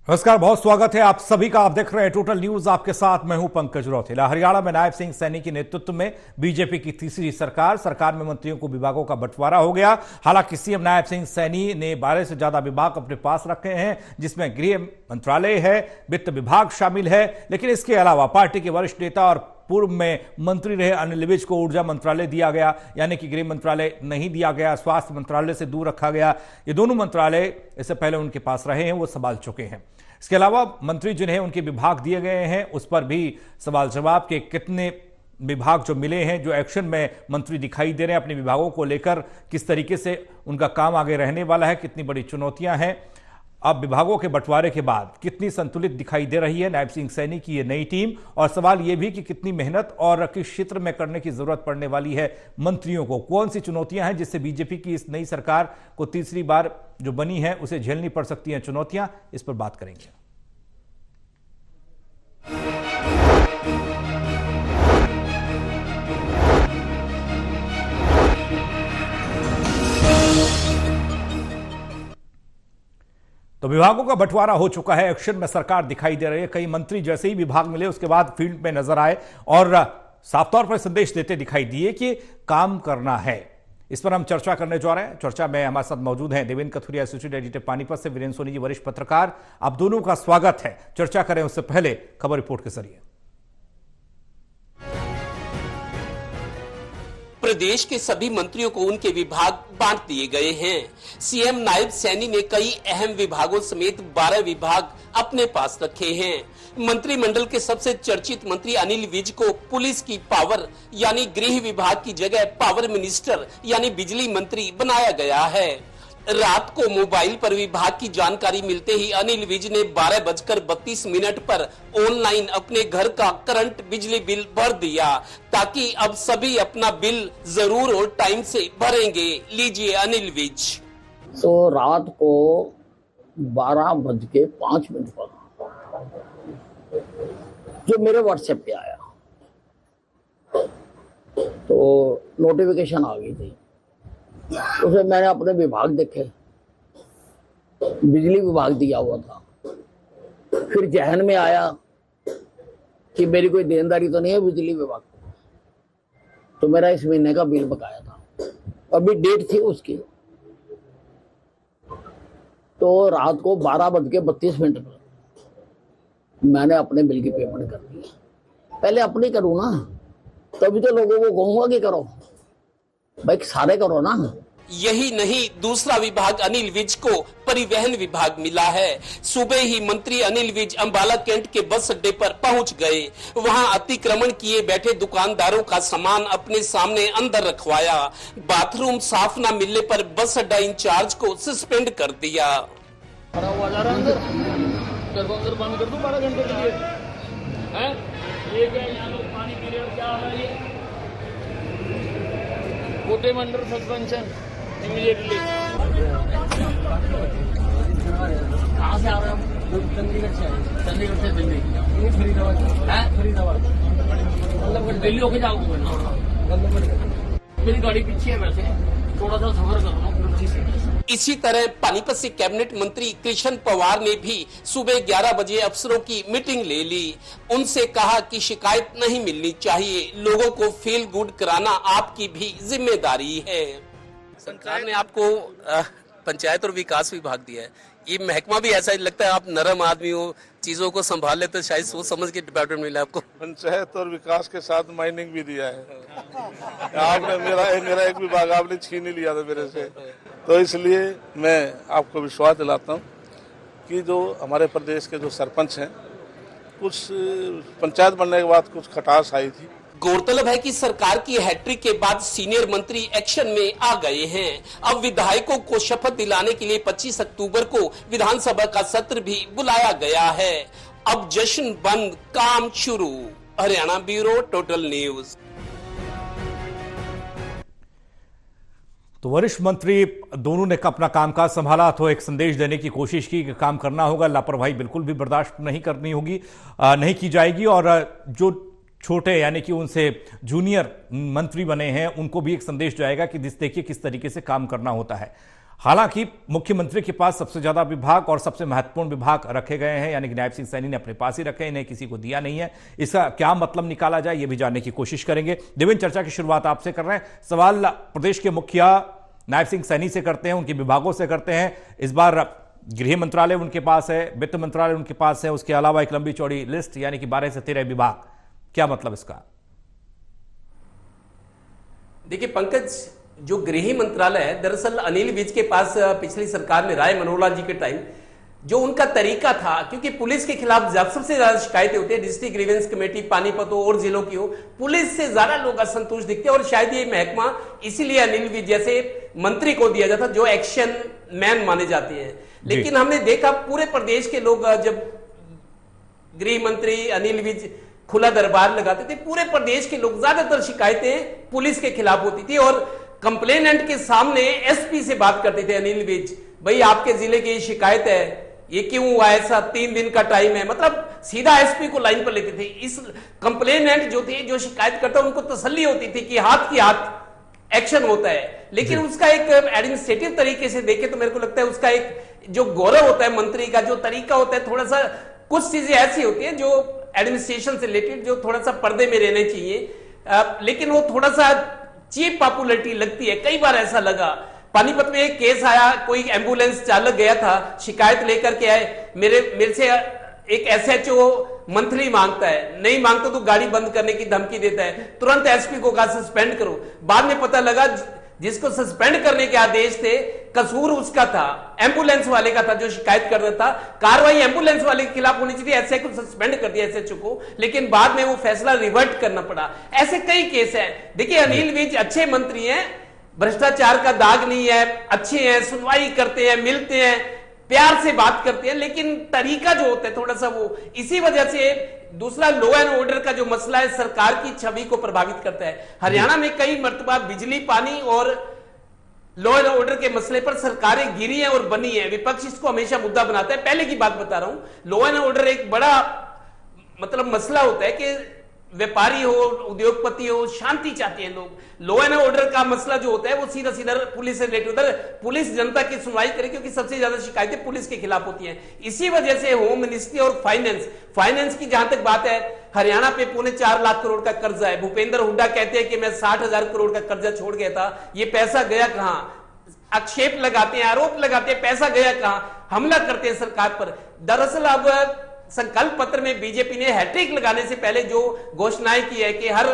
नमस्कार, बहुत स्वागत है आप सभी का। आप देख रहे हैं टोटल न्यूज, आपके साथ मैं हूं पंकज रौतेला। हरियाणा में नायब सिंह सैनी के नेतृत्व में बीजेपी की तीसरी सरकार में मंत्रियों को विभागों का बंटवारा हो गया। हालांकि सीएम नायब सिंह सैनी ने 12 से ज्यादा विभाग अपने पास रखे हैं, जिसमें गृह मंत्रालय है, वित्त विभाग शामिल है। लेकिन इसके अलावा पार्टी के वरिष्ठ नेता और पूर्व में मंत्री रहे अनिल विज को ऊर्जा मंत्रालय दिया गया, यानी कि गृह मंत्रालय नहीं दिया गया। स्वास्थ्य मंत्रालय से दूर रखा गया। ये दोनों मंत्रालय इससे पहले उनके पास रहे हैं, वो संभाल चुके हैं। इसके अलावा मंत्री जिन्हें उनके विभाग दिए गए हैं उस पर भी सवाल जवाब के कितने विभाग जो मिले हैं, जो एक्शन में मंत्री दिखाई दे रहे हैं अपने विभागों को लेकर, किस तरीके से उनका काम आगे रहने वाला है, कितनी बड़ी चुनौतियां हैं। अब विभागों के बंटवारे के बाद कितनी संतुलित दिखाई दे रही है नायब सिंह सैनी की ये नई टीम, और सवाल ये भी कि कितनी मेहनत और किस क्षेत्र में करने की जरूरत पड़ने वाली है मंत्रियों को। कौन सी चुनौतियां हैं जिससे बीजेपी की इस नई सरकार को तीसरी बार जो बनी है उसे झेलनी पड़ सकती हैं चुनौतियां, इस पर बात करेंगे। तो विभागों का बंटवारा हो चुका है, एक्शन में सरकार दिखाई दे रही है। कई मंत्री जैसे ही विभाग मिले उसके बाद फील्ड में नजर आए और साफ तौर पर संदेश देते दिखाई दिए कि काम करना है। इस पर हम चर्चा करने जा रहे हैं। चर्चा में हमारे साथ मौजूद हैं देवेंद्र कथुरिया, एसोसिएट एडिटर पानीपत से, वीरेंद्र सोनी जी, वरिष्ठ पत्रकार। आप दोनों का स्वागत है। चर्चा करें उससे पहले खबर रिपोर्ट के जरिए। प्रदेश के सभी मंत्रियों को उनके विभाग बांट दिए गए हैं। सीएम नायब सैनी ने कई अहम विभागों समेत 12 विभाग अपने पास रखे हैं। मंत्रिमंडल के सबसे चर्चित मंत्री अनिल विज को पुलिस की पावर यानी गृह विभाग की जगह पावर मिनिस्टर यानी बिजली मंत्री बनाया गया है। रात को मोबाइल पर विभाग की जानकारी मिलते ही अनिल विज ने 12:32 पर ऑनलाइन अपने घर का करंट बिजली बिल भर दिया, ताकि अब सभी अपना बिल जरूर और टाइम से भरेंगे। लीजिए अनिल विज। तो रात को 12:05 पर जो मेरे व्हाट्सएप पे आया तो नोटिफिकेशन आ गई थी। उसे मैंने अपने विभाग देखे, बिजली विभाग दिया हुआ था। फिर जहन में आया कि मेरी कोई देनदारी तो नहीं है बिजली विभाग को, तो मेरा इस महीने का बिल बकाया था, अभी डेट थी उसकी। तो रात को 12:32 पर मैंने अपने बिल की पेमेंट कर दी। पहले अपनी करूँ ना, तभी तो लोगों को कहूंगा कि करो भाई, सारे करो ना। यही नहीं, दूसरा विभाग अनिल विज को परिवहन विभाग मिला है। सुबह ही मंत्री अनिल विज अंबाला कैंट के बस अड्डे पर पहुंच गए। वहां अतिक्रमण किए बैठे दुकानदारों का सामान अपने सामने अंदर रखवाया। बाथरूम साफ न मिलने पर बस अड्डा इंचार्ज को सस्पेंड कर दिया। बंद कर दूं 12 घंटे के लिए हैं? ये क्या यहाँ लोग पानी पी रहे हो, क्या हो रहा है ये? कोटेम अंडर सस्पेंशन इमीडिएटली। कहाँ से आ रहे हो? चंडीगढ़ से। चंडीगढ़ से दिल्ली। फरीदाबाद है? फरीदाबाद मतलब दिल्ली होके जाओगे? मेरी गाड़ी पीछे है, वैसे थोड़ा सा सफर कर रहा हूँ। इसी तरह पानीपत से कैबिनेट मंत्री कृष्ण पवार ने भी सुबह 11 बजे अफसरों की मीटिंग ले ली। उनसे कहा कि शिकायत नहीं मिलनी चाहिए, लोगों को फील गुड कराना आपकी भी जिम्मेदारी है। सरकार ने आपको पंचायत और विकास विभाग दिया है, ये महकमा भी ऐसा ही लगता है, आप नरम आदमी हो, चीजों को संभाल लेते, शायद सोच समझ के डिपार्टमेंट मिला आपको। पंचायत और विकास के साथ माइनिंग भी दिया है। आपने मेरा एक विभाग आपने छीन ही लिया था मेरे से, तो इसलिए मैं आपको विश्वास दिलाता हूँ कि जो हमारे प्रदेश के जो सरपंच हैं, कुछ पंचायत बनने के बाद कुछ खटास आई थी। गौरतलब है कि सरकार की हैट्रिक के बाद सीनियर मंत्री एक्शन में आ गए हैं। अब विधायकों को शपथ दिलाने के लिए 25 अक्टूबर को विधानसभा का सत्र भी बुलाया गया है। अब जश्न बंद, काम शुरू। Haryana bureau, total news. तो वरिष्ठ मंत्री दोनों ने अपना कामकाज संभाला, तो एक संदेश देने की कोशिश की कि काम करना होगा, लापरवाही बिल्कुल भी बर्दाश्त नहीं करनी होगी, नहीं की जाएगी। और जो छोटे यानी कि उनसे जूनियर मंत्री बने हैं उनको भी एक संदेश जाएगा कि देखिए किस तरीके से काम करना होता है। हालांकि मुख्यमंत्री के पास सबसे ज्यादा विभाग और सबसे महत्वपूर्ण विभाग रखे गए हैं, यानी कि नायब सिंह सैनी ने अपने पास ही रखे, इन्हें किसी को दिया नहीं है। इसका क्या मतलब निकाला जाए, यह भी जानने की कोशिश करेंगे। देवेंद्र, चर्चा की शुरुआत आपसे कर रहे हैं। सवाल प्रदेश के मुखिया नायब सिंह सैनी से करते हैं, उनके विभागों से करते हैं। इस बार गृह मंत्रालय उनके पास है, वित्त मंत्रालय उनके पास है, उसके अलावा एक लंबी चौड़ी लिस्ट, यानी कि 12 से 13 विभाग। क्या मतलब इसका? देखिए पंकज, जो गृह मंत्रालय है, दरअसल अनिल विज के पास पिछली सरकार में राय मनोहर जी के टाइम जो उनका तरीका था, क्योंकि पुलिस के खिलाफ सबसे ज्यादा शिकायतें होती है, डिस्ट्रिक्ट ग्रीवेंस कमेटी पानीपत हो और जिलों की हो, पुलिस से ज्यादा लोग असंतुष्ट दिखते हैं। और शायद ये महकमा इसीलिए अनिल विज जैसे मंत्री को दिया जाता जो एक्शन मैन माने जाते हैं। लेकिन हमने देखा पूरे प्रदेश के लोग, जब गृह मंत्री अनिल विज खुला दरबार लगाते थे, पूरे प्रदेश के लोग, ज्यादातर शिकायतें पुलिस के खिलाफ होती थी और कंप्लेनेंट के सामने एसपी से बात करते थे अनिल विज, भाई आपके जिले की शिकायत है, ये क्यों हुआ ऐसा, 3 दिन का टाइम है, मतलब सीधा एसपी को लाइन पर लेते थे। इस कंप्लेनेंट जो थे, जो शिकायत करता, उनको तसल्ली होती थी कि हाथ की हाथ एक्शन होता है। लेकिन उसका एक एडमिनिस्ट्रेटिव तरीके से देखे तो मेरे को लगता है उसका एक जो गौरव होता है मंत्री का, जो तरीका होता है, थोड़ा सा कुछ चीजें ऐसी होती है जो एडमिनिस्ट्रेशन से रिलेटेड जो थोड़ा सा पर्दे में रहने चाहिए, लेकिन वो थोड़ा सा चीप पॉपुलरिटी लगती है। कई बार ऐसा लगा, पानीपत में एक केस आया, कोई एम्बुलेंस चालक गया था, शिकायत लेकर के आए, मेरे से एक एसएचओ मंथली मांगता है, नहीं मांगता तो गाड़ी बंद करने की धमकी देता है, तुरंत एसपी को कहा सस्पेंड करो। बाद में पता लगा जिसको सस्पेंड करने के आदेश थे, कसूर उसका था, एम्बुलेंस वाले का था जो शिकायत कर रहा था। कार्रवाई एम्बुलेंस वाले के खिलाफ होनी चाहिए, ऐसे को सस्पेंड कर दिया एसएचओ को, लेकिन बाद में वो फैसला रिवर्ट करना पड़ा। ऐसे कई केस हैं। देखिए अनिल विज अच्छे मंत्री हैं, भ्रष्टाचार का दाग नहीं है, अच्छे हैं, सुनवाई करते हैं, मिलते हैं, प्यार से बात करते हैं, लेकिन तरीका जो होता है थोड़ा सा वो, इसी वजह से दूसरा लॉ एंड ऑर्डर का जो मसला है सरकार की छवि को प्रभावित करता है। हरियाणा में कई मर्तबा बिजली, पानी और लॉ एंड ऑर्डर के मसले पर सरकारें गिरी हैं और बनी हैं, विपक्ष इसको हमेशा मुद्दा बनाता है। पहले की बात बता रहा हूं, लॉ एंड ऑर्डर एक बड़ा मतलब मसला होता है कि व्यापारी हो, उद्योगपति हो, शांति चाहते हैं लोग। लॉ एंड ऑर्डर का मसला जो होता है वो सीधा सीधा पुलिस से रिलेटेड होता है, पुलिस जनता की सुनवाई करे, क्योंकि सबसे ज्यादा शिकायतें पुलिस के खिलाफ होती हैं। इसी वजह से होम मिनिस्ट्री और फाइनेंस की जहां तक बात है, हरियाणा पे 4.25 लाख करोड़ का कर्जा है। भूपेंद्र हुड्डा कहते हैं कि मैं 60,000 करोड़ का कर्जा छोड़ गया था, ये पैसा गया कहां? आक्षेप लगाते हैं, आरोप लगाते हैं, पैसा गया कहां? हमला करते हैं सरकार पर। दरअसल अब संकल्प पत्र में बीजेपी ने हैट्रिक लगाने से पहले जो घोषणाएं की है कि हर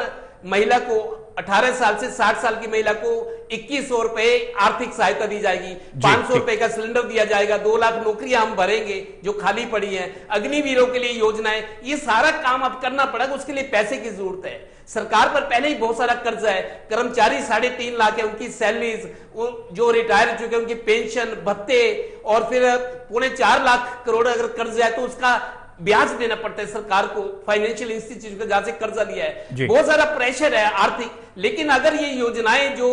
महिला को 18 साल से 60 साल की महिला को 2100 रुपए आर्थिक सहायता दी जाएगी, 500 रुपए का सिलेंडर दिया जाएगा, 2 लाख नौकरियां हम भरेंगे जो खाली पड़ी हैं, अग्निवीरों के लिए योजनाएं, ये सारा काम अब करना पड़ेगा। उसके लिए पैसे की जरूरत है। सरकार पर पहले ही बहुत सारा कर्जा है, कर्मचारी 3.5 लाख है, उनकी सैलरीज, जो रिटायर हो चुके हैं उनकी पेंशन, भत्ते, और फिर 4.25 लाख करोड़ अगर कर्जा है तो उसका ब्याज देना पड़ता है सरकार को, फाइनेंशियल इंस्टीट्यूशन का जहां से कर्जा लिया है। बहुत सारा प्रेशर है आर्थिक। लेकिन अगर ये योजनाएं जो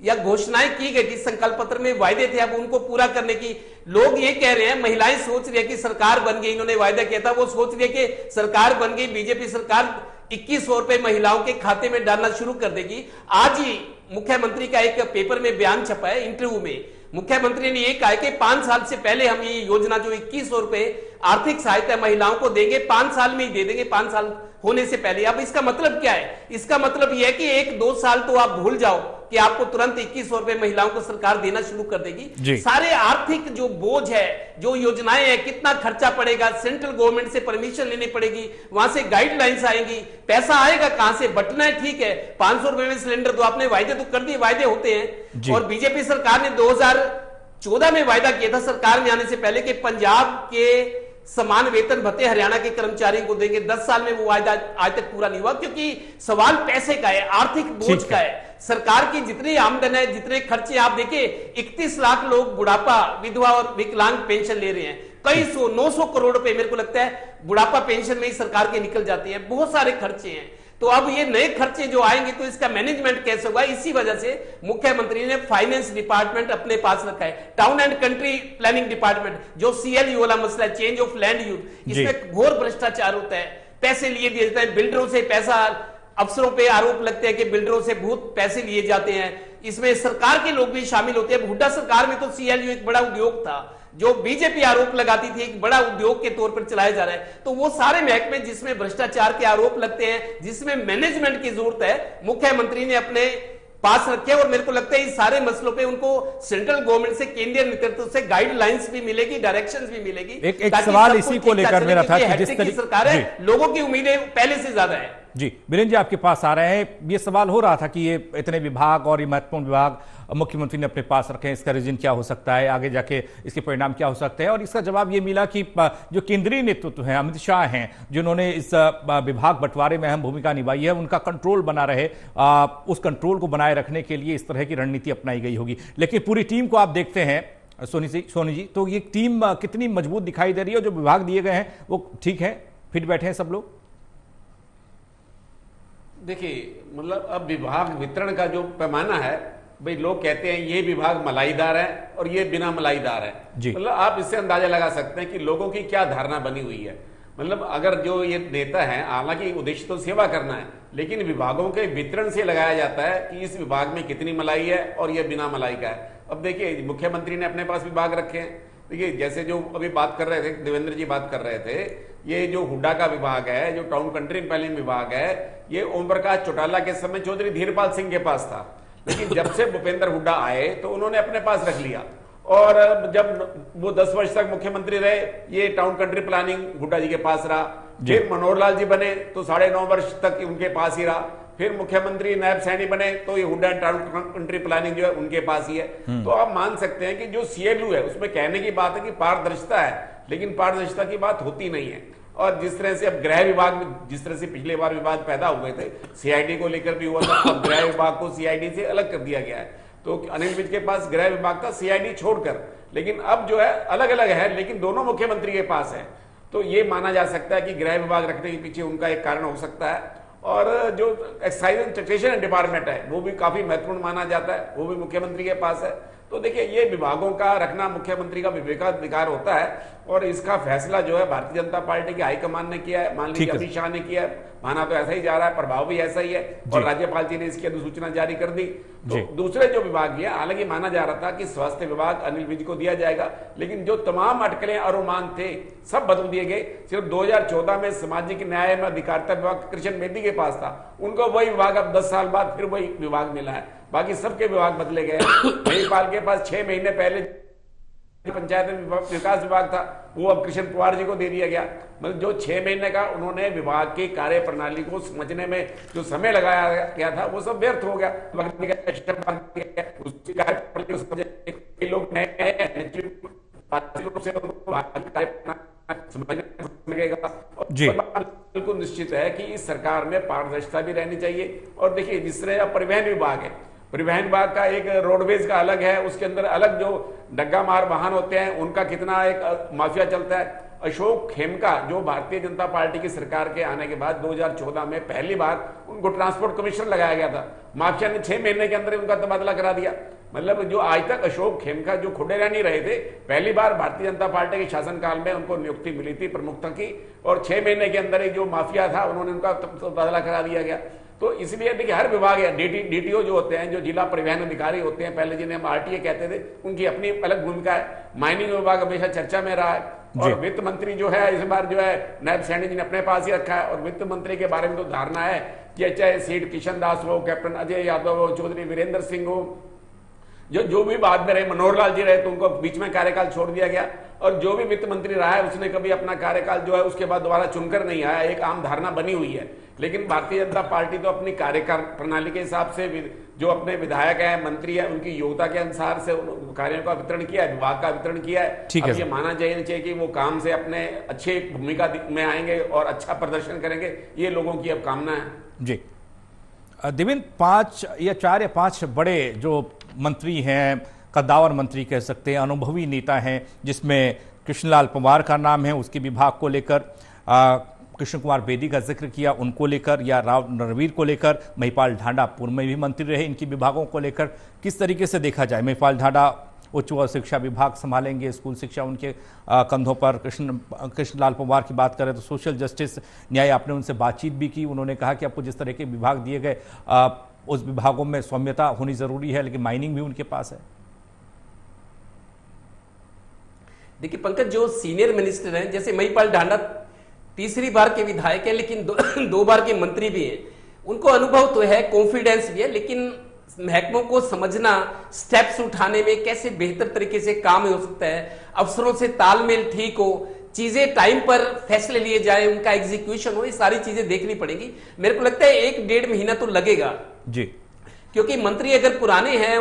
या घोषणाएं की गई थी, संकल्प पत्र में वायदे थे, अब उनको पूरा करने की लोग ये कह रहे हैं, महिलाएं सोच रही है कि सरकार बन गई, इन्होंने वायदा किया था, वो सोच रही है कि सरकार बन गई, बीजेपी सरकार 2100 रुपए महिलाओं के खाते में डालना शुरू कर देगी। आज ही मुख्यमंत्री का एक पेपर में बयान छपा है, इंटरव्यू में मुख्यमंत्री ने यह कहा कि 5 साल से पहले हम ये योजना जो 2100 रुपए आर्थिक सहायता महिलाओं को देंगे, 5 साल में ही दे देंगे, 5 साल होने से पहले। अब इसका मतलब क्या है? इसका मतलब यह है कि 1-2 साल तो आप भूल जाओ कि आपको तुरंत 2100 रुपए महिलाओं को सरकार देना शुरू कर देगी। सारे आर्थिक जो बोझ है, जो योजनाएं हैं, कितना खर्चा पड़ेगा, सेंट्रल गवर्नमेंट से परमिशन लेनी पड़ेगी, वहां से गाइडलाइंस आएंगी, पैसा आएगा कहां से? बटना है, ठीक है, 500 रुपए में सिलेंडर दो, आपने वायदे तो कर दिए, वायदे होते हैं। और बीजेपी सरकार ने 2014 में वायदा किया था सरकार में आने से पहले कि पंजाब के समान वेतन भत्ते हरियाणा के कर्मचारियों को देंगे। 10 साल में वो वायदा आज तक पूरा नहीं हुआ, क्योंकि सवाल पैसे का है, आर्थिक बोझ का है। सरकार की जितनी आमदन है, जितने खर्चे, आप देखिए 31 लाख लोग बुढ़ापा, विधवा और विकलांग पेंशन ले रहे हैं। कई 900 करोड़ रुपए मेरे को लगता है बुढ़ापा पेंशन में ही सरकार के निकल जाते हैं। बहुत सारे खर्चे हैं। तो अब ये नए खर्चे जो आएंगे तो इसका मैनेजमेंट कैसे होगा? इसी वजह से मुख्यमंत्री ने फाइनेंस डिपार्टमेंट अपने पास रखा है। Town and country planning department, जो CLU वाला मसला है, चेंज ऑफ लैंड यूज, इसमें घोर भ्रष्टाचार होता है, पैसे लिए दिए जाते हैं, बिल्डरों से पैसा, अफसरों पे आरोप लगते हैं कि बिल्डरों से बहुत पैसे लिए जाते हैं, इसमें सरकार के लोग भी शामिल होते हैं। हुड्डा सरकार में तो CLU एक बड़ा उद्योग था जो बीजेपी आरोप लगाती थी, एक बड़ा उद्योग के तौर पर चलाया जा रहा है। तो वो सारे महकमे जिसमें भ्रष्टाचार के आरोप लगते हैं, जिसमें मैनेजमेंट की जरूरत है, मुख्यमंत्री ने अपने पास रखे। और मेरे को लगता है इस सारे मसलों पे उनको सेंट्रल गवर्नमेंट से, केंद्रीय नेतृत्व से गाइडलाइंस भी मिलेगी, डायरेक्शंस भी मिलेगी। एक सवाल इसी को लेकर मेरा था कि जिस तरीके सरकार है, लोगों की उम्मीदें पहले से ज्यादा है। जी बीरेंद्र जी आपके पास आ रहे हैं। ये सवाल हो रहा था कि ये इतने विभाग और ये महत्वपूर्ण विभाग मुख्यमंत्री ने अपने पास रखे हैं, इसका रीजन क्या हो सकता है, आगे जाके इसके परिणाम क्या हो सकते हैं। और इसका जवाब ये मिला कि जो केंद्रीय नेतृत्व है, अमित शाह हैं, जिन्होंने इस विभाग बंटवारे में अहम भूमिका निभाई है, उनका कंट्रोल बना रहे, उस कंट्रोल को बनाए रखने के लिए इस तरह की रणनीति अपनाई गई होगी। लेकिन पूरी टीम को आप देखते हैं सोनी जी, तो ये टीम कितनी मजबूत दिखाई दे रही है? जो विभाग दिए गए हैं वो ठीक है, फिट बैठे हैं सब लोग? देखिए, मतलब अब विभाग वितरण का जो पैमाना है, भाई लोग कहते हैं ये विभाग मलाईदार है और ये बिना मलाईदार है। मतलब आप इससे अंदाजा लगा सकते हैं कि लोगों की क्या धारणा बनी हुई है। मतलब अगर जो ये नेता है, हालांकि उद्देश्य तो सेवा करना है, लेकिन विभागों के वितरण से लगाया जाता है कि इस विभाग में कितनी मलाई है और ये बिना मलाई का है। अब देखिए, मुख्यमंत्री ने अपने पास विभाग रखे हैं। देखिए, जैसे जो अभी बात कर रहे थे, देवेंद्र जी बात कर रहे थे, ये जो हुड्डा का विभाग है, जो टाउन कंट्री प्लानिंग विभाग है, ये ओम प्रकाश चौटाला के समय चौधरी धीरपाल सिंह के पास था। लेकिन जब से भूपेंद्र हुड्डा आए तो उन्होंने अपने पास रख लिया। और जब वो 10 वर्ष तक मुख्यमंत्री रहे, ये टाउन कंट्री प्लानिंग हुड्डा जी के पास रहा। फिर मनोहर लाल जी बने तो 9.5 वर्ष तक उनके पास ही रहा। फिर मुख्यमंत्री नायब सैनी बने तो ये हुड्डा टाउन कंट्री प्लानिंग जो है उनके पास ही है। तो आप मान सकते हैं कि जो CLU है उसमें कहने की बात है कि पारदर्शिता है, लेकिन पारदर्शिता की बात होती नहीं है। और जिस तरह से अब गृह विभाग में, जिस तरह से पिछले बार विवाद पैदा हुए थे, CID को लेकर भी हुआ था, अब गृह विभाग को CID से अलग कर दिया गया है। तो अनिल विज के पास गृह विभाग था CID छोड़कर, लेकिन अब जो है अलग अलग है, लेकिन दोनों मुख्यमंत्री के पास है। तो ये माना जा सकता है कि गृह विभाग रखने के पीछे उनका एक कारण हो सकता है। और जो एक्साइज एंड टैक्सेशन डिपार्टमेंट है वो भी काफी महत्वपूर्ण माना जाता है, वो भी मुख्यमंत्री के पास है। तो देखिए, ये विभागों का रखना मुख्यमंत्री का विवेकाधिकार होता है। और इसका फैसला जो है भारतीय जनता पार्टी की हाईकमान ने किया है, मान लीजिए अमित शाह ने किया है, माना तो ऐसा ही जा रहा है, प्रभाव भी ऐसा ही है, और राज्यपाल जी ने इसकी अधिसूचना जारी कर दी। तो दूसरे जो विभाग है, हालांकि माना जा रहा था कि स्वास्थ्य विभाग अनिल विज को दिया जाएगा, लेकिन जो तमाम अटकलें अनुमान थे सब बदल दिए गए। सिर्फ 2014 में सामाजिक न्याय में अधिकारिता विभाग कृष्ण बेदी के पास था, उनको वही विभाग अब 10 साल बाद फिर वही विभाग मिला है। बाकी सबके विभाग बदले गए। महिपाल के पास 6 महीने पहले पंचायत विकास विभाग था, वो अब कृष्ण पवार जी को दे दिया गया। मतलब जो 6 महीने का उन्होंने विभाग की कार्य प्रणाली को समझने में जो समय लगाया गया था वो सब व्यर्थ हो गया। लोग बिल्कुल निश्चित है कि इस सरकार में पारदर्शिता भी रहनी चाहिए। और देखिए, जिस तरह परिवहन विभाग है, परिवहन विभाग का एक रोडवेज का अलग है, उसके अंदर अलग जो डग्गा मार वाहन होते हैं उनका कितना एक माफिया चलता है। अशोक खेमका जो भारतीय जनता पार्टी की सरकार के आने के बाद 2014 में पहली बार उनको ट्रांसपोर्ट कमिश्नर लगाया गया था, माफिया ने 6 महीने के अंदर उनका तबादला करा दिया। मतलब जो आज तक अशोक खेमका जो खुडेरा नहीं रहे थे, पहली बार भारतीय जनता पार्टी के शासनकाल में उनको नियुक्ति मिली थी प्रमुखता की, और 6 महीने के अंदर एक जो माफिया था उन्होंने उनका तबादला करा दिया गया। तो इसलिए देखिए, हर विभाग है, DTO जो होते हैं, जो जिला परिवहन अधिकारी होते हैं, पहले जिन्हें हम RTA कहते थे, उनकी अपनी अलग भूमिका है। माइनिंग विभाग हमेशा चर्चा में रहा है। और वित्त मंत्री जो है इस बार जो है नायब सैनी जी ने अपने पास ही रखा है। और वित्त मंत्री के बारे में तो धारणा है कि चाहे सीट किशन दास हो, कैप्टन अजय यादव हो, चौधरी वीरेंद्र सिंह हो, जो भी बाद में रहे, मनोहर लाल जी रहे तो उनको बीच में कार्यकाल छोड़ दिया गया। और जो भी वित्त मंत्री रहा है उसने कभी अपना कार्यकाल जो है उसके बाद दोबारा चुनकर नहीं आया, एक आम धारणा बनी हुई है। लेकिन भारतीय जनता पार्टी तो अपनी कार्यकाल प्रणाली के हिसाब से जो अपने विधायक है, मंत्री है, उनकी योग्यता के अनुसार से कार्यों का वितरण किया है, विभाग का वितरण किया है। अब ये माना चाहिए कि वो काम से अपने अच्छे भूमिका में आएंगे और अच्छा प्रदर्शन करेंगे, ये लोगों की अब कामना है। जी देवेंद्र, 4 या 5 बड़े जो मंत्री हैं, कद्दावर मंत्री कह सकते हैं, अनुभवी नेता हैं, जिसमें कृष्णलाल पंवार का नाम है, उसके विभाग को लेकर कृष्ण कुमार बेदी का जिक्र किया, उनको लेकर, या राव नरवीर को लेकर, महिपाल ढांडा पूर्व में भी मंत्री रहे, इनके विभागों को लेकर किस तरीके से देखा जाए? महिपाल ढांडा उच्च व शिक्षा विभाग संभालेंगे, स्कूल शिक्षा उनके कंधों पर। कृष्णलाल पंवार की बात करें तो सोशल जस्टिस न्याय, आपने उनसे बातचीत भी की, उन्होंने कहा कि आपको जिस तरह के विभाग दिए गए उस विभागों में सौम्यता होनी जरूरी है, लेकिन माइनिंग भी उनके पास है। देखिए पंकज, जो सीनियर मिनिस्टर हैं, जैसे महिपाल ढांडा तीसरी बार के विधायक है, लेकिन दो बार के मंत्री भी हैं, उनको अनुभव तो है, कॉन्फिडेंस भी है, लेकिन महकमों को समझना, स्टेप्स उठाने में कैसे बेहतर तरीके से काम हो सकता है, अफसरों से तालमेल ठीक हो, चीजें टाइम पर फैसले लिए जाए, उनका एग्जीक्यूशन हो, ये सारी चीजें देखनी पड़ेगी। मेरे को लगता है 1-1.5 महीना तो लगेगा जी, क्योंकि मंत्री अगर पुराने हैं,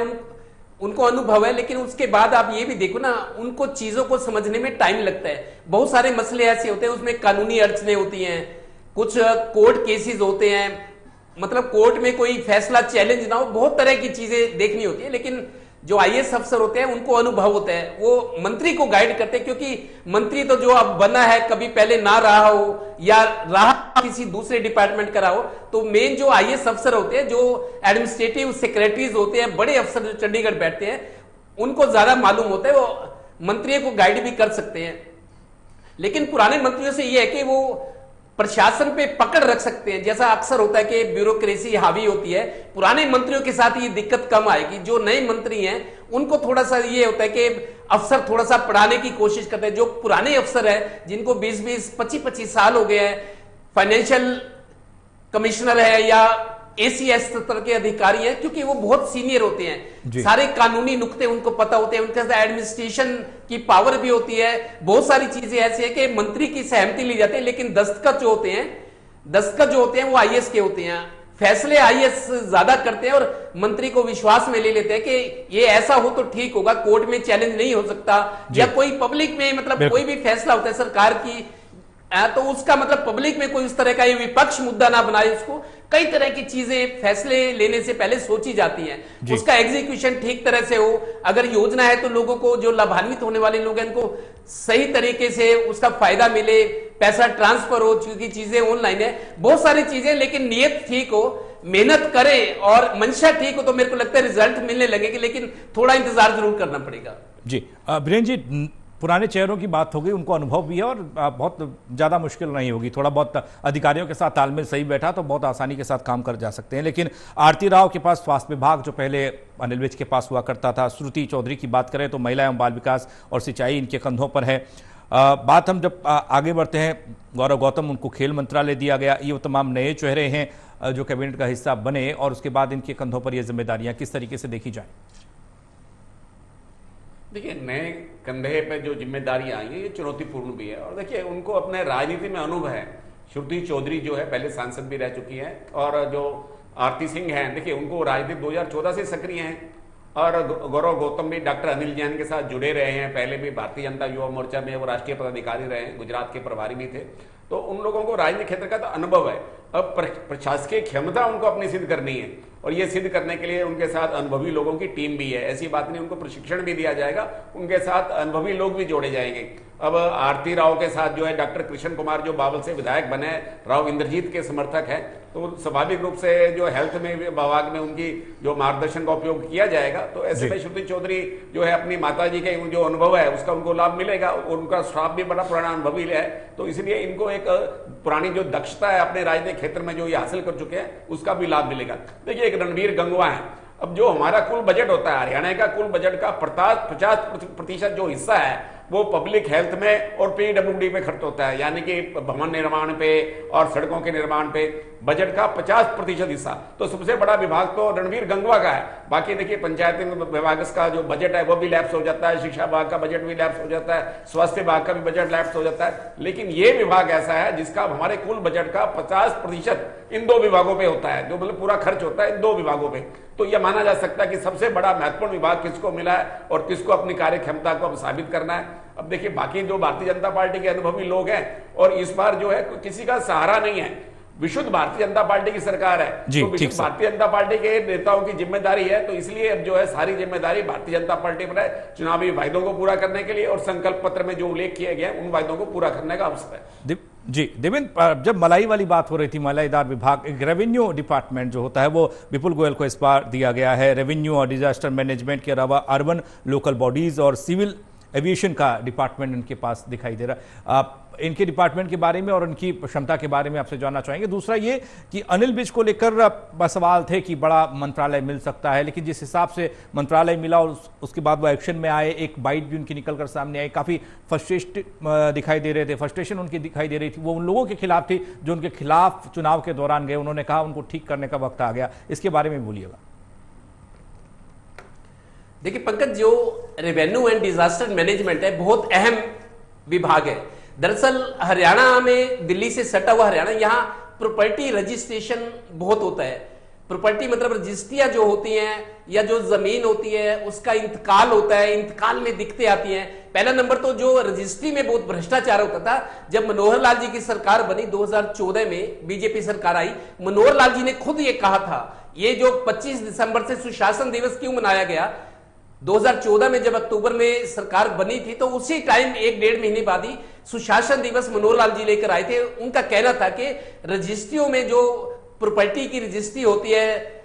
उनको अनुभव है, लेकिन उसके बाद आप ये भी देखो ना, उनको चीजों को समझने में टाइम लगता है। बहुत सारे मसले ऐसे होते हैं, उसमें कानूनी अड़चने होती हैं, कुछ कोर्ट केसेस होते हैं, मतलब कोर्ट में कोई फैसला चैलेंज ना हो, बहुत तरह की चीजें देखनी होती है। लेकिन जो आईएएस अफसर होते हैं उनको अनुभव होता है, वो मंत्री को गाइड करते हैं, क्योंकि मंत्री तो जो अब बना है, कभी पहले ना रहा हो या रहा किसी दूसरे डिपार्टमेंट का रहा हो, तो मेन जो आईएएस अफसर होते हैं, जो एडमिनिस्ट्रेटिव सेक्रेटरीज होते हैं, बड़े अफसर जो चंडीगढ़ बैठते हैं, उनको ज्यादा मालूम होता है, वो मंत्रियों को गाइड भी कर सकते हैं। लेकिन पुराने मंत्रियों से यह है कि वो प्रशासन पे पकड़ रख सकते हैं, जैसा अक्सर होता है कि ब्यूरोक्रेसी हावी होती है, पुराने मंत्रियों के साथ ये दिक्कत कम आएगी। जो नए मंत्री हैं उनको थोड़ा सा ये होता है कि अफसर थोड़ा सा पढ़ाने की कोशिश करते हैं। जो पुराने अफसर हैं, जिनको 20-20, 25-25 साल हो गए हैं, फाइनेंशियल कमिश्नर है या एसीएस स्तर के अधिकारी हैं, क्योंकि वो बहुत सीनियर होते हैं, सारे कानूनी नुक्ते उनको पता होते हैं, उनके साथ एडमिनिस्ट्रेशन की पावर भी होती है, बहुत सारी चीजें ऐसी है कि मंत्री की सहमति ली जाती है, लेकिन दस्तखत जो होते हैं वो आईएएस के होते हैं। फैसले आईएएस ज्यादा करते हैं और मंत्री को विश्वास में ले लेते हैं कि ये ऐसा हो तो ठीक होगा, कोर्ट में चैलेंज नहीं हो सकता, या कोई पब्लिक में, मतलब कोई भी फैसला होता है सरकार की, तो उसका मतलब पब्लिक में कोई उस तरह का ये विपक्ष मुद्दा ना बनाए उसको। कई तरह की चीजें फैसले लेने से पहले सोची जाती हैं, उसका एग्जीक्यूशन ठीक तरह से हो। अगर योजना है तो लोगों को, जो लाभान्वित होने वाले लोग हैं, उनको सही तरीके से उसका फायदा मिले, पैसा ट्रांसफर हो, क्योंकि चीजें ऑनलाइन है, बहुत सारी चीजें, लेकिन नियत ठीक हो, मेहनत करें और मंशा ठीक हो, तो मेरे को लगता है रिजल्ट मिलने लगेगी, लेकिन थोड़ा इंतजार जरूर करना पड़ेगा। जी बीरेंद्र जी, पुराने चेहरों की बात हो गई, उनको अनुभव भी है और बहुत ज़्यादा मुश्किल नहीं होगी, थोड़ा बहुत अधिकारियों के साथ तालमेल सही बैठा तो बहुत आसानी के साथ काम कर जा सकते हैं। लेकिन आरती राव के पास स्वास्थ्य विभाग, जो पहले अनिल विज के पास हुआ करता था, श्रुति चौधरी की बात करें तो महिला एवं बाल विकास और सिंचाई इनके कंधों पर है। बात हम जब आगे बढ़ते हैं, गौरव गौतम, उनको खेल मंत्रालय दिया गया, ये वो तमाम नए चेहरे हैं जो कैबिनेट का हिस्सा बने, और उसके बाद इनके कंधों पर ये जिम्मेदारियां किस तरीके से देखी जाए? देखिए, नए कंधे पे जो जिम्मेदारियां आई है, ये चुनौतीपूर्ण भी है, और देखिए उनको अपने राजनीति में अनुभव है। श्रुति चौधरी जो है पहले सांसद भी रह चुकी हैं, और जो आरती सिंह हैं, देखिए उनको राजनीति 2014 से सक्रिय हैं, और गौरव गौतम भी डॉक्टर अनिल जैन के साथ जुड़े रहे हैं, पहले भी भारतीय जनता युवा मोर्चा में वो राष्ट्रीय पदाधिकारी रहे हैं, गुजरात के प्रभारी भी थे, तो उन लोगों को राजनीतिक क्षेत्र का तो अनुभव है। अब प्रशासकीय क्षमता उनको अपनी सिद्ध करनी है, और ये सिद्ध करने के लिए उनके साथ अनुभवी लोगों की टीम भी है। ऐसी बात नहीं, उनको प्रशिक्षण भी दिया जाएगा, उनके साथ अनुभवी लोग भी जोड़े जाएंगे। अब आरती राव के साथ जो है डॉक्टर कृष्ण कुमार, जो बावल से विधायक बने, राव इंद्रजीत के समर्थक हैं, तो स्वाभाविक रूप से जो हेल्थ में विभाग में उनकी जो मार्गदर्शन का उपयोग किया जाएगा, तो ऐसे में श्रुति चौधरी जो है अपनी माता जी के जो अनुभव है उसका उनको लाभ मिलेगा, उनका स्टाफ भी बड़ा पुराना अनुभवी है, तो इसलिए इनको एक पुरानी जो दक्षता है अपने राजनीतिक क्षेत्र में जो ये हासिल कर चुके हैं उसका भी लाभ मिलेगा। देखिए, एक रणवीर गंगवा है, अब जो हमारा कुल बजट होता है, हरियाणा का कुल बजट का 50% जो हिस्सा है वो पब्लिक हेल्थ में और पीडब्ल्यूडी पे खर्च होता है, यानी कि भवन निर्माण पे और सड़कों के निर्माण पे बजट का 50% हिस्सा। तो सबसे बड़ा विभाग तो रणवीर गंगवा का है। बाकी देखिए, पंचायती विभाग का जो बजट है वो भी लैप्स हो जाता है, शिक्षा विभाग का बजट भी लैप्स हो जाता है, स्वास्थ्य विभाग का भी बजट लैप्स हो जाता है, लेकिन ये विभाग ऐसा है जिसका हमारे कुल बजट का 50% इन दो विभागों पे होता है, जो मतलब पूरा खर्च होता है इन दो विभागों पे। तो यह माना जा सकता है कि सबसे बड़ा महत्वपूर्ण विभाग किसको मिला है और किसको अपनी कार्य क्षमता को अब साबित करना है। अब देखिए, बाकी जो भारतीय जनता पार्टी के अनुभवी लोग हैं, और इस बार जो है किसी का सहारा नहीं है, विशुद्ध भारतीय जनता पार्टी की सरकार है, तो विशुद्ध भारतीय जनता पार्टी के नेताओं की जिम्मेदारी है, तो इसलिए अब जो है सारी जिम्मेदारी भारतीय जनता पार्टी पर है, चुनावी वायदों को पूरा करने के लिए और संकल्प पत्र में जो उल्लेख किए गए उन वायदों को पूरा करने का अवसर है। जी देवेंद्र, जब मलाई वाली बात हो रही थी, मलाईदार विभाग, एक रेवेन्यू डिपार्टमेंट जो होता है वो विपुल गोयल को इस बार दिया गया है। रेवेन्यू और डिजास्टर मैनेजमेंट के अलावा अर्बन लोकल बॉडीज और सिविल एविएशन का डिपार्टमेंट इनके पास दिखाई दे रहा है। आप इनके डिपार्टमेंट के बारे में और उनकी क्षमता के बारे में आपसे जानना चाहेंगे। दूसरा ये कि अनिल विज को लेकर सवाल थे कि बड़ा मंत्रालय मिल सकता है, लेकिन जिस हिसाब से मंत्रालय मिला और उसके बाद वो एक्शन में आए, एक बाइट भी उनकी निकलकर सामने आई, काफी फ्रस्ट्रेट दिखाई दे रहे थे, फ्रस्ट्रेशन उनकी दिखाई दे रही थी। वो उन लोगों के खिलाफ थी जो उनके खिलाफ चुनाव के दौरान गए, उन्होंने कहा उनको ठीक करने का वक्त आ गया। इसके बारे में बोलिएगा। देखिए पंकज, जो रेवेन्यू एंड डिजास्टर मैनेजमेंट है बहुत अहम विभाग है। दरअसल हरियाणा में, दिल्ली से सटा हुआ हरियाणा, यहाँ प्रॉपर्टी रजिस्ट्रेशन बहुत होता है। प्रॉपर्टी मतलब रजिस्ट्रियां जो होती हैं या जो जमीन होती है उसका इंतकाल होता है, इंतकाल में दिक्कतें आती हैं। पहला नंबर तो जो रजिस्ट्री में बहुत भ्रष्टाचार होता था। जब मनोहर लाल जी की सरकार बनी 2014 में, बीजेपी सरकार आई, मनोहर लाल जी ने खुद ये कहा था, ये जो 25 दिसंबर से सुशासन दिवस क्यों मनाया गया, 2014 में जब अक्टूबर में सरकार बनी थी तो उसी टाइम 1-1.5 महीने बाद ही सुशासन दिवस मनोहर लाल जी लेकर आए थे। उनका कहना था कि रजिस्ट्रियों में जो प्रॉपर्टी की रजिस्ट्री होती है,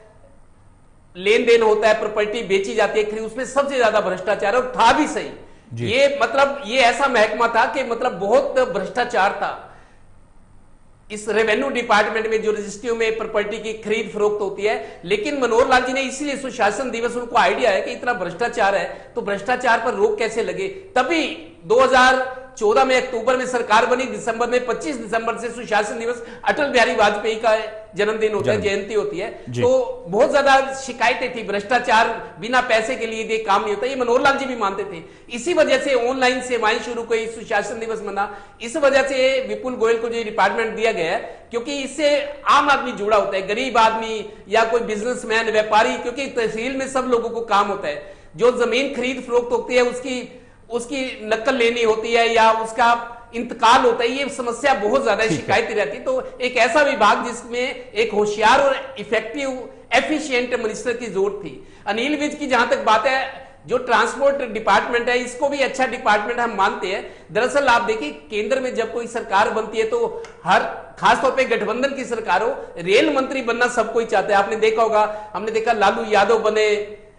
लेन देन होता है, प्रॉपर्टी बेची जाती है, उसमें सबसे ज्यादा भ्रष्टाचार, और था भी सही। ये मतलब ये ऐसा महकमा था कि मतलब बहुत भ्रष्टाचार था। इस रेवेन्यू डिपार्टमेंट में जो रजिस्ट्रियों में प्रॉपर्टी की खरीद फरोख्त होती है, लेकिन मनोहर लाल जी ने इसीलिए सुशासन दिवस, उनको आइडिया है कि इतना भ्रष्टाचार है तो भ्रष्टाचार पर रोक कैसे लगे, तभी 2014 में अक्टूबर में सरकार बनी, दिसंबर में 25 दिसंबर से सुशासन दिवस, अटल बिहारी वाजपेयी का जन्मदिन होता है, जयंती होती है। तो बहुत ज्यादा शिकायतें थी, भ्रष्टाचार बिना पैसे के लिए ये काम नहीं होता, ये मनोहर लाल जी भी मानते थे। इसी वजह से ऑनलाइन सेवाएं शुरू हुई, सुशासन दिवस मना। इस वजह से विपुल गोयल को जो डिपार्टमेंट दिया गया है, क्योंकि इससे आम आदमी जुड़ा होता है, गरीब आदमी या कोई बिजनेसमैन, व्यापारी, क्योंकि तहसील में सब लोगों को काम होता है। जो जमीन खरीद फरोख्त होती है उसकी नकल लेनी होती है या उसका इंतकाल होता है, ये समस्या बहुत ज्यादा शिकायतें रहती है। तो एक ऐसा विभाग जिसमें एक होशियार और इफेक्टिव एफिशिएंट मिनिस्टर की जरूरत थी। अनिल विज की जहां तक बात है, जो ट्रांसपोर्ट डिपार्टमेंट है, इसको भी अच्छा डिपार्टमेंट हम मानते हैं। दरअसल आप देखिए, केंद्र में जब कोई सरकार बनती है तो हर खासतौर पे गठबंधन की सरकार हो, रेल मंत्री बनना सब कोई चाहता है। आपने देखा होगा, हमने देखा लालू यादव बने,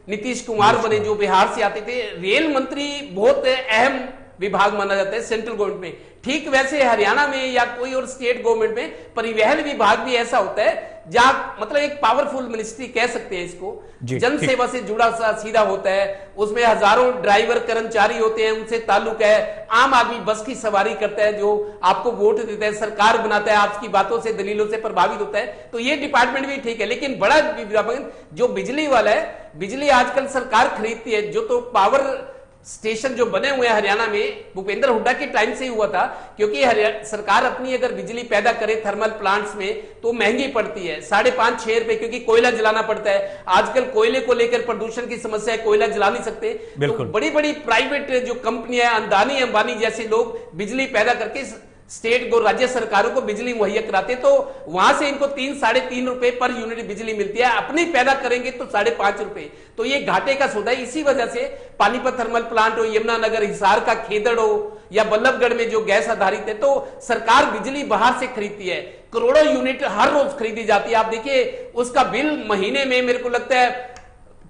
नीतीश कुमार बने जो बिहार से आते थे। रेल मंत्री बहुत अहम विभाग माना जाता है सेंट्रल गवर्नमेंट में। ठीक वैसे हरियाणा में या कोई और स्टेट गवर्नमेंट में परिवहन विभाग भी ऐसा होता है जहां मतलब एक पावरफुल मिनिस्ट्री कह सकते हैं इसको, जन सेवा से जुड़ा सा सीधा होता है। उसमें हजारों ड्राइवर कर्मचारी होते हैं, उनसे ताल्लुक है। आम आदमी बस की सवारी करता है, जो आपको वोट देता है, सरकार बनाता है, आपकी बातों से, दलीलों से प्रभावित होता है। तो ये डिपार्टमेंट भी ठीक है, लेकिन बड़ा विभाग जो बिजली वाला है, बिजली आजकल सरकार खरीदती है। जो तो पावर स्टेशन जो बने हुए हैं हरियाणा में, भूपेंद्र हुड्डा के टाइम से ही हुआ था, क्योंकि सरकार अपनी अगर बिजली पैदा करे थर्मल प्लांट्स में तो महंगी पड़ती है, 5.5-6 रुपए, क्योंकि कोयला जलाना पड़ता है। आजकल कोयले को लेकर प्रदूषण की समस्या है, कोयला जला नहीं सकते। तो बड़ी बड़ी प्राइवेट जो कंपनियां, अदानी अंबानी जैसे लोग बिजली पैदा करके स्टेट को, राज्य सरकारों को बिजली मुहैया कराते, तो वहां से इनको 3-3.5 रुपए पर यूनिट बिजली मिलती है। अपनी पैदा करेंगे तो 5.5 रुपए, तो ये घाटे का सौदा है। इसी वजह से पानीपत थर्मल प्लांट हो, यमुनानगर, हिसार का खेदड़ हो या बल्लभगढ़ में जो गैस आधारित है, तो सरकार बिजली बाहर से खरीदती है। करोड़ों यूनिट हर रोज खरीदी जाती है। आप देखिए उसका बिल महीने में मेरे को लगता है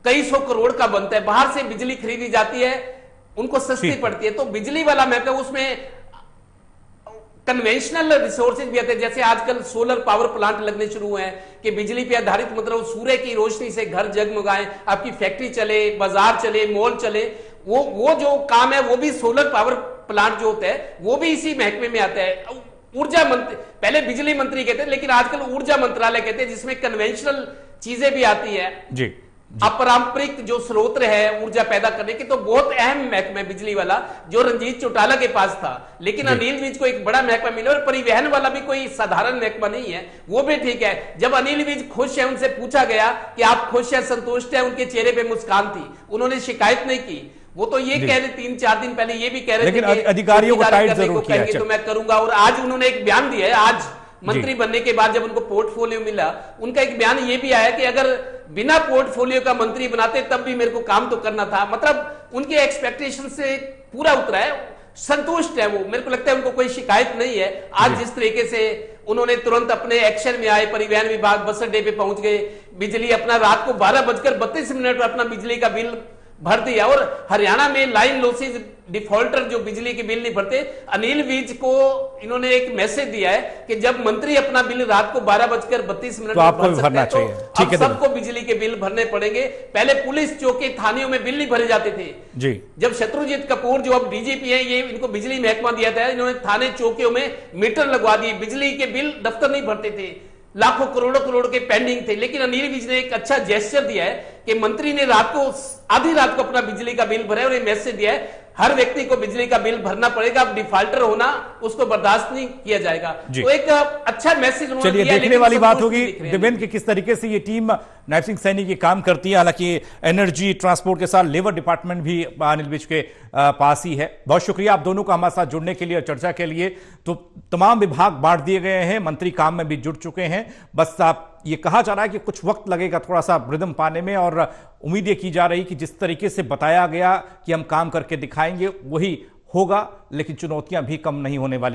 कई 100 करोड़ का बनता है। बाहर से बिजली खरीदी जाती है, उनको सस्ती पड़ती है। तो बिजली वाला महकमा, उसमें कन्वेंशनल रिसोर्सेज भी आते हैं, जैसे आजकल सोलर पावर प्लांट लगने शुरू हुए हैं कि बिजली पे आधारित, मतलब सूर्य की रोशनी से घर जगमगाए, आपकी फैक्ट्री चले, बाजार चले, मॉल चले। वो जो काम है वो भी सोलर पावर प्लांट जो होता है वो भी इसी महकमे में आता है। ऊर्जा मंत्री, पहले बिजली मंत्री कहते हैं, लेकिन आजकल ऊर्जा मंत्रालय कहते हैं, जिसमें कन्वेंशनल चीजें भी आती है जी। अपारंपरिक जो स्रोत है ऊर्जा पैदा करने की, तो बहुत अहम महकमा है बिजली वाला, जो रंजीत चौटाला के पास था। लेकिन अनिल विज को एक बड़ा महकमा मिला, और परिवहन वाला भी कोई साधारण महकमा नहीं है, वो भी ठीक है। जब अनिल विज खुश है, उनसे पूछा गया कि आप खुश हैं, संतुष्ट हैं, उनके चेहरे पे मुस्कान थी, उन्होंने शिकायत नहीं की। वो तो ये कह रहे 3-4 दिन पहले ये भी कह रहे थे कि अधिकारियों को टाइट जरूर किया तो मैं करूंगा। और आज उन्होंने एक बयान दिया है, आज मंत्री बनने के बाद जब उनको पोर्टफोलियो मिला, उनका एक बयान ये भी आया कि अगर बिना पोर्टफोलियो का मंत्री बनाते तब भी मेरे को काम तो करना था। मतलब उनके एक्सपेक्टेशन से पूरा उतरा है, संतुष्ट है वो। मेरे को लगता है उनको कोई शिकायत नहीं है। आज जिस तरीके से उन्होंने तुरंत अपने एक्शन में आए, परिवहन विभाग बस अड्डे पे पहुंच गए, बिजली अपना रात को 12:32 पर अपना बिजली का बिल भर दिया। और हरियाणा में लाइन लॉसेज डिफॉल्टर जो बिजली के बिल नहीं भरते, अनिल विज को इन्होंने एक मैसेज दिया है कि जब मंत्री अपना बिल रात को 12:32 तो आपको भी भरना चाहिए। ठीक है, सबको बिजली के बिल भरने पड़ेंगे। पहले पुलिस चौकी थानियों में बिल नहीं भरे जाते थे जी। जब शत्रुजीत कपूर जो अब डीजीपी है, ये इनको बिजली महकमा दिया था, इन्होंने थाने चौकियों में मीटर लगवा दिए, बिजली के बिल दफ्तर नहीं भरते थे, लाखों करोड़ों के पेंडिंग थे। लेकिन अनिल विज ने एक अच्छा जेस्चर दिया है कि मंत्री ने रात को आधी रात को अपना बिजली का बिल भरा है और ये मैसेज दिया है हर व्यक्ति को बिजली का बिल भरना पड़ेगा, अब डिफॉल्टर होना उसको बर्दाश्त नहीं किया जाएगा। तो एक अच्छा मैसेज उन्होंने चलिए, दिया। देखने वाली बात होगी देवेंद्र की किस तरीके से ये टीम नायब सिंह सैनी की काम करती है। हालांकि एनर्जी ट्रांसपोर्ट के साथ लेबर डिपार्टमेंट भी अनिल विज के पास ही है। बहुत शुक्रिया आप दोनों का हमारे साथ जुड़ने के लिए और चर्चा के लिए। तो तमाम विभाग बांट दिए गए हैं, मंत्री काम में भी जुट चुके हैं, बस आप ये कहा जा रहा है कि कुछ वक्त लगेगा थोड़ा सा रिदम पाने में, और उम्मीद ये की जा रही कि जिस तरीके से बताया गया कि हम काम करके दिखाएंगे वही होगा, लेकिन चुनौतियां भी कम नहीं होने वाली।